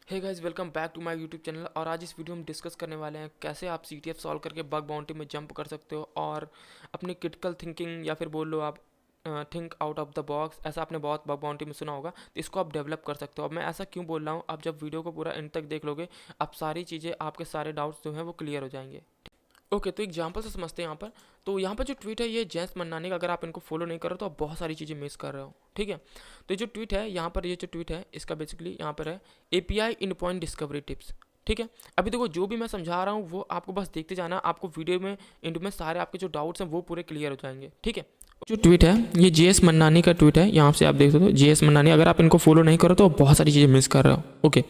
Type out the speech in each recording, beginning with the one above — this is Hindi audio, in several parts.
Hey guys, welcome back to my YouTube channel. और आज इस वीडियो में डिस्कस करने वाले हैं कैसे आप CTF सॉल्व करके बग बाउंटी में जंप कर सकते हो और अपनी क्रिटिकल थिंकिंग या फिर बोल लो आप think out of the box, ऐसा आपने बहुत बग बाउंटी में सुना होगा, तो इसको आप डेवलप कर सकते हो। अब मैं ऐसा क्यों बोल रहा हूँ, आप जब वीडियो को पूरा एंड तक देख लोगे आप सारी चीज़ें, आपके सारे डाउट्स जो हैं वो क्लियर हो जाएंगे। ओके, तो एग्जांपल से समझते हैं यहाँ पर। तो यहाँ पर जो ट्वीट है ये जेम्स मन्नानी का, अगर आप इनको फॉलो नहीं करो तो आप बहुत सारी चीज़ें मिस कर रहे हो। ठीक है, तो ये जो ट्वीट है यहाँ पर, ये जो ट्वीट है इसका बेसिकली यहाँ पर है API इन पॉइंट डिस्कवरी टिप्स। ठीक है, अभी देखो जो भी मैं समझा रहा हूँ वो आपको बस देखते जाना, आपको वीडियो में एंड में सारे आपके जो डाउट्स हैं वो पूरे क्लियर हो जाएंगे। ठीक है, जो ट्वीट है ये JS मन्नानी का ट्वीट है, यहाँ से आप देख सकते हो JS मन्नानी। अगर आप इनको फॉलो नहीं करो तो आप बहुत सारी चीज़ें मिस कर रहे हो। ओके,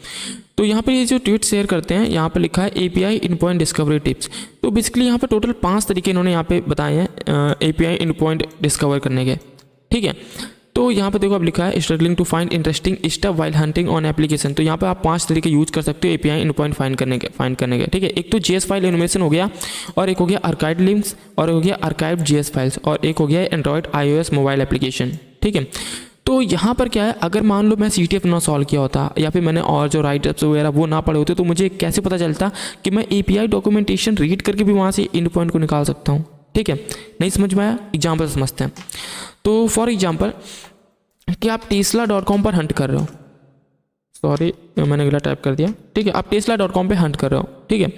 तो यहाँ पर ये जो ट्वीट शेयर करते हैं यहाँ पर लिखा है API इन पॉइंट डिस्कवरी टिप्स। तो बेसिकली यहाँ पर टोटल 5 तरीके इन्होंने यहाँ पे बताए हैं API इन पॉइंट डिस्कवर करने के। ठीक है, तो यहाँ पे देखो अब लिखा है struggling to find interesting stuff while hunting on application. तो यहाँ पे आप 5 तरीके यूज कर सकते हो API इन पॉइंट फाइंड करने के। ठीक है, एक तो JS फाइल एनिमेशन हो गया, और एक हो गया आर्काइव लिंक्स, और हो गया आर्काइव JS फाइल्स, और एक हो गया एंड्रॉयड iOS मोबाइल एप्लीकेशन। ठीक है, तो यहाँ पर क्या है, अगर मान लो मैं CTF ना सॉल्व किया होता या फिर मैंने और जो राइटअप्स वगैरह वो ना पढ़े होते, तो मुझे कैसे पता चलता कि मैं API डॉक्यूमेंटेशन रीड करके भी वहाँ से इन पॉइंट को निकाल सकता हूँ। ठीक है, नहीं समझ में आया, एग्जाम्पल समझते हैं। तो फॉर एग्जाम्पल कि आप tesla.com पर हंट कर रहे हो, सॉरी मैंने गलत टाइप कर दिया। ठीक है, आप tesla.com पे हंट कर रहे हो। ठीक है,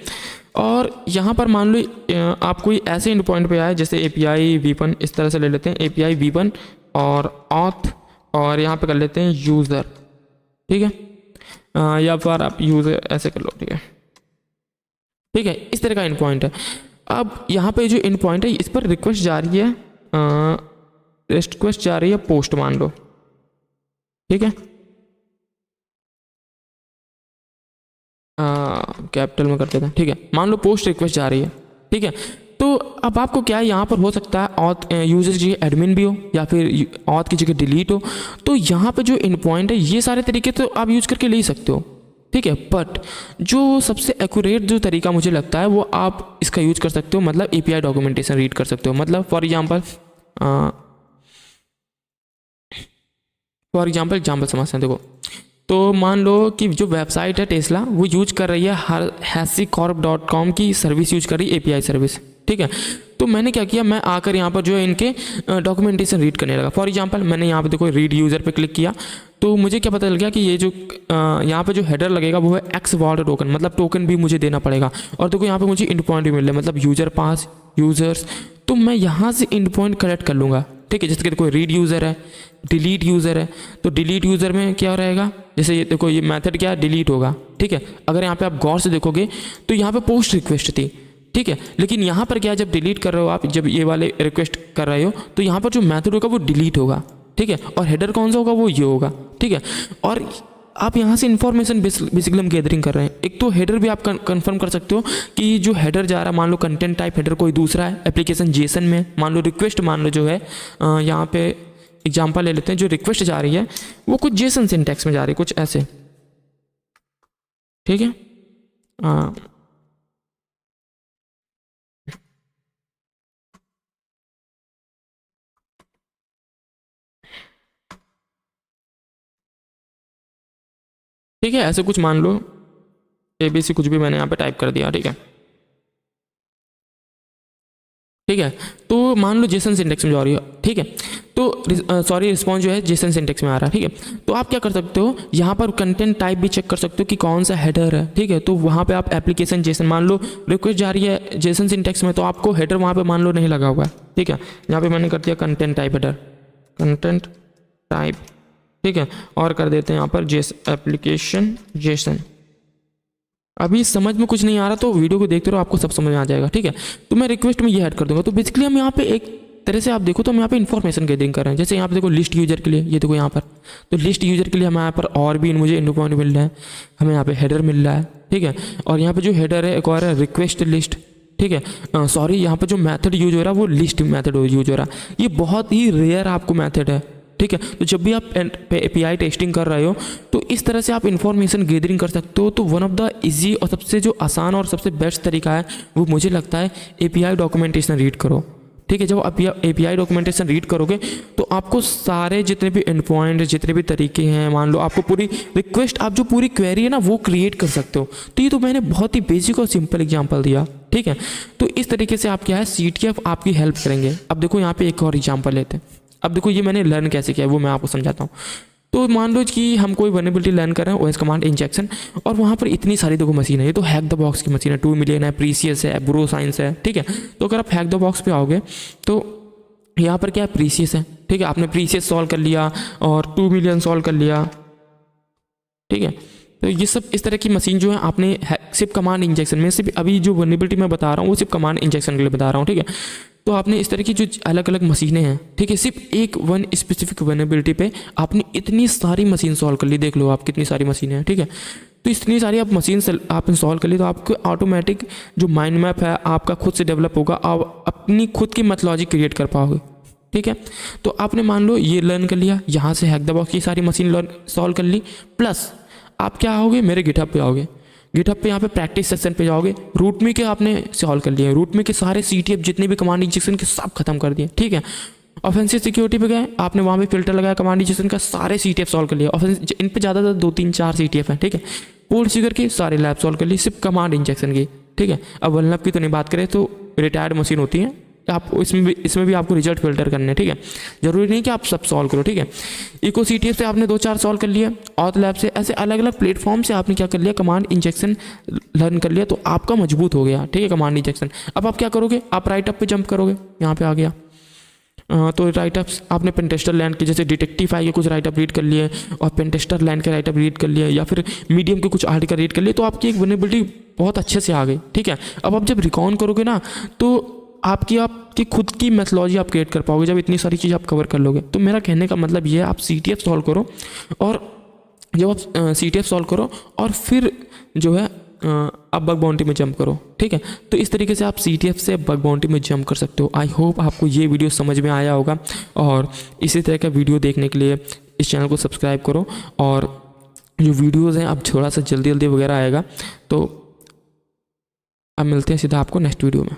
और यहाँ पर मान लो आप कोई ऐसे एंड पॉइंट पे आए जैसे API v1, इस तरह से ले लेते हैं API v1 और auth, और यहाँ पे कर लेते हैं यूज़र। ठीक है, या फिर आप यूज़र ऐसे कर लो। ठीक है, ठीक है, इस तरह का एंड पॉइंट है। अब यहाँ पे जो एंड पॉइंट है इस पर रिक्वेस्ट जा रही है, रिक्वेस्ट जा रही है पोस्ट मान लो। ठीक है, कैपिटल में कर देते हैं। ठीक है, मान लो पोस्ट रिक्वेस्ट जा रही है। ठीक है, तो अब आपको क्या है, यहाँ पर हो सकता है ऑथ यूजर की जगह एडमिन भी हो या फिर ऑथ की जगह डिलीट हो। तो यहाँ पर जो इन पॉइंट है ये सारे तरीके तो आप यूज करके ले ही सकते हो। ठीक है, बट जो सबसे एक्यूरेट जो तरीका मुझे लगता है वो आप इसका यूज कर सकते हो, मतलब API डॉक्यूमेंटेशन रीड कर सकते हो। मतलब फॉर एग्जाम्पल समझते हैं। देखो, तो मान लो कि जो वेबसाइट है टेस्ला वो यूज कर रही है HashiCorp.com की सर्विस यूज कर रही है, API सर्विस। ठीक है, तो मैंने क्या किया, मैं आकर यहाँ पर जो है इनके डॉक्यूमेंटेशन रीड करने लगा। फॉर एग्जांपल मैंने यहाँ पे देखो रीड यूज़र पे क्लिक किया, तो मुझे क्या पता चल गया कि ये जो यहाँ पे जो हेडर लगेगा वो है XVault टोकन, मतलब टोकन भी मुझे देना पड़ेगा। और देखो यहाँ पे मुझे इंड पॉइंट भी मिल रहा है, मतलब यूज़र पास यूज़र्स। तो मैं यहाँ से इंड पॉइंट कलेक्ट कर लूँगा। ठीक है, जैसे कि कोई रीड यूज़र है, डिलीट यूज़र है, तो डिलीट यूज़र में क्या रहेगा, जैसे ये देखो ये मेथड क्या है, डिलीट होगा। ठीक है, अगर यहाँ पे आप गौर से देखोगे तो यहाँ पे पोस्ट रिक्वेस्ट थी। ठीक है, लेकिन यहाँ पर क्या है, जब डिलीट कर रहे हो आप, जब ये वाले रिक्वेस्ट कर रहे हो तो यहाँ पर जो मेथड होगा वो डिलीट होगा। ठीक है, और हेडर कौन सा होगा, वो ये होगा। ठीक है, और आप यहाँ से इन्फॉर्मेशन बेसिकली हम गैदरिंग कर रहे हैं। एक तो हेडर भी आप कंफर्म कर सकते हो कि जो हेडर जा रहा है, मान लो कंटेंट टाइप हेडर कोई दूसरा है, एप्लीकेशन जेसन में मान लो रिक्वेस्ट, मान लो जो है यहाँ पे एग्जांपल ले लेते हैं, जो रिक्वेस्ट जा रही है वो कुछ जेसन सिंटैक्स में जा रही है, कुछ ऐसे। ठीक है, ठीक है, ऐसे कुछ मान लो ABC कुछ भी मैंने यहाँ पे टाइप कर दिया। ठीक है, ठीक है, तो मान लो जेसन सिंटेक्स में जा रही है। ठीक है, तो सॉरी रिस्पॉन्स जो है जेसन सिंटेक्स में आ रहा है। ठीक है, तो आप क्या कर सकते हो, यहाँ पर कंटेंट टाइप भी चेक कर सकते हो कि कौन सा हेडर है। ठीक है, तो वहाँ पे आप एप्लीकेशन जेसन, मान लो रिक्वेस्ट जा रही है जेसन सिंटेक्स में, तो आपको हेडर वहाँ पे मान लो नहीं लगा हुआ है। ठीक है, यहाँ पे मैंने कर दिया content type header, content type. ठीक है, और कर देते हैं यहाँ पर एप्लीकेशन जेसन। अभी समझ में कुछ नहीं आ रहा तो वीडियो को देखते रहो, आपको सब समझ में आ जाएगा। ठीक है, तो मैं रिक्वेस्ट में ये ऐड कर दूंगा। तो बेसिकली हम यहाँ पे एक तरह से आप देखो तो हम यहाँ पे इन्फॉर्मेशन गैदरिंग कर रहे हैं। जैसे यहाँ पे देखो लिस्ट यूजर के लिए, ये देखो यहाँ पर, तो लिस्ट यूजर के लिए हमें यहाँ पर और भी मुझे इंड पॉइंट मिल रहा है, हमें यहाँ पे हेडर मिल रहा है। ठीक है, और यहाँ पे जो हेडर है एक और है रिक्वेस्ट लिस्ट। ठीक है, सॉरी यहाँ पे जो मैथड यूज हो रहा है वो लिस्ट मैथड यूज हो रहा है। ये बहुत ही रेयर आपको मैथड है। ठीक है, तो जब भी आप API टेस्टिंग कर रहे हो तो इस तरह से आप इन्फॉर्मेशन गैदरिंग कर सकते हो। तो वन ऑफ द इजी और सबसे जो आसान और सबसे बेस्ट तरीका है वो मुझे लगता है API डॉक्यूमेंटेशन रीड करो। ठीक है, जब आप API डॉक्यूमेंटेशन रीड करोगे तो तो आपको सारे जितने भी एंड पॉइंट, जितने भी तरीके हैं, मान लो आपको पूरी रिक्वेस्ट, आप जो पूरी क्वेरी है ना वो क्रिएट कर सकते हो। तो ये तो मैंने बहुत ही बेसिक और सिंपल एग्जांपल दिया, ठीक है। तो इस तरीके से आप क्या है, CTF आपकी हेल्प करेंगे। अब देखो यहाँ पे एक और एग्जांपल लेते हैं। अब देखो ये मैंने लर्न कैसे किया है वो मैं आपको समझाता हूँ। तो मान लो कि हम कोई वल्नरेबिलिटी लर्न कर रहे हैं, OS कमांड इंजेक्शन, और वहाँ पर इतनी सारी देखो मशीन है। ये तो हैक द बॉक्स की मशीन है, 2 मिलियन है, प्रीसियस है, ब्रो साइंस है, ठीक है। तो अगर आप हैक द बॉक्स पे आओगे तो यहाँ पर क्या है, प्रीसियस है, ठीक है। आपने प्रीसियस सॉल्व कर लिया और 2 मिलियन सॉल्व कर लिया, ठीक है। तो ये सब इस तरह की मशीन जो है आपने सिर्फ कमांड इंजेक्शन में, सिर्फ अभी जो वल्नरेबिलिटी मैं बता रहा हूँ वो सिर्फ कमांड इंजेक्शन के लिए बता रहा हूँ, ठीक है। तो आपने इस तरह की जो अलग अलग मशीनें हैं, ठीक है, सिर्फ एक वन स्पेसिफिक वल्नरेबिलिटी पे आपने इतनी सारी मशीन सॉल्व कर ली। देख लो आप कितनी सारी मशीनें हैं, ठीक है। तो इतनी सारी आप मशीन आपने सॉल्व कर ली, तो आपको ऑटोमेटिक जो माइंड मैप है आपका खुद से डेवलप होगा, आप अपनी खुद की मेथोडोलॉजी क्रिएट कर पाओगे, ठीक है। तो आपने मान लो ये लर्न कर लिया, यहाँ से हैक द बॉक्स की सारी मशीन लर्न सॉल्व कर ली, प्लस आप क्या आओगे, मेरे गिटहब पे आओगे। गिटहब पे यहाँ पे प्रैक्टिस सेक्शन पे जाओगे, रूट में के आपने सॉल्व कर लिया, रूट में के सारे CTF जितने भी कमांड इंजेक्शन के सब खत्म कर दिए, ठीक है। ऑफेंसिव सिक्योरिटी पे गए, आपने वहाँ पे फिल्टर लगाया, कमांड इंजेक्शन का सारे CTF सॉल्व कर लिया। ऑफेंसिव इन पे ज़्यादा 2-3-4 CTF है, ठीक है। पोर्ट सिक्योर के सारे लैब सॉल्व कर ली, सिर्फ कमांड इंजेक्शन की, ठीक है। अब वल्नरेब की तो नहीं बात करें, तो रिटायर्ड मशीन होती है, आप इसमें भी आपको रिजल्ट फिल्टर करने हैं, ठीक है। जरूरी नहीं कि आप सब सॉल्व करो, ठीक है। इको CTF से आपने 2-4 सॉल्व कर लिया, ऑथ लैब से, ऐसे अलग अलग प्लेटफॉर्म से आपने क्या कर लिया, कमांड इंजेक्शन लर्न कर लिया, तो आपका मजबूत हो गया, ठीक है, कमांड इंजेक्शन। अब आप क्या करोगे, आप राइट अप पे जंप करोगे, यहाँ पे आ गया। तो राइट अप्स आपने पेनटेस्टर लैंड के, जैसे डिटेक्टिव आई के कुछ राइट अप रीड कर लिए और पेनटेस्टर लैंड के राइट अप रीड कर लिए, या फिर मीडियम के कुछ आर्टिकल रीड कर लिए, तो आपकी एक वल्नरेबिलिटी बहुत अच्छे से आ गई, ठीक है। अब आप जब रिकॉन करोगे ना, तो आपकी खुद की मेथोडोलॉजी आप क्रिएट कर पाओगे जब इतनी सारी चीज़ आप कवर कर लोगे। तो मेरा कहने का मतलब ये है, आप CTF सॉल्व करो, और जब आप CTF सॉल्व करो और फिर जो है आप बग बाउंटी में जंप करो, ठीक है। तो इस तरीके से आप CTF से बग बाउंटी में जंप कर सकते हो। आई होप आपको ये वीडियो समझ में आया होगा, और इसी तरह का वीडियो देखने के लिए इस चैनल को सब्सक्राइब करो, और जो वीडियोज़ हैं अब थोड़ा सा जल्दी वगैरह आएगा। तो अब मिलते हैं सीधा आपको नेक्स्ट वीडियो में।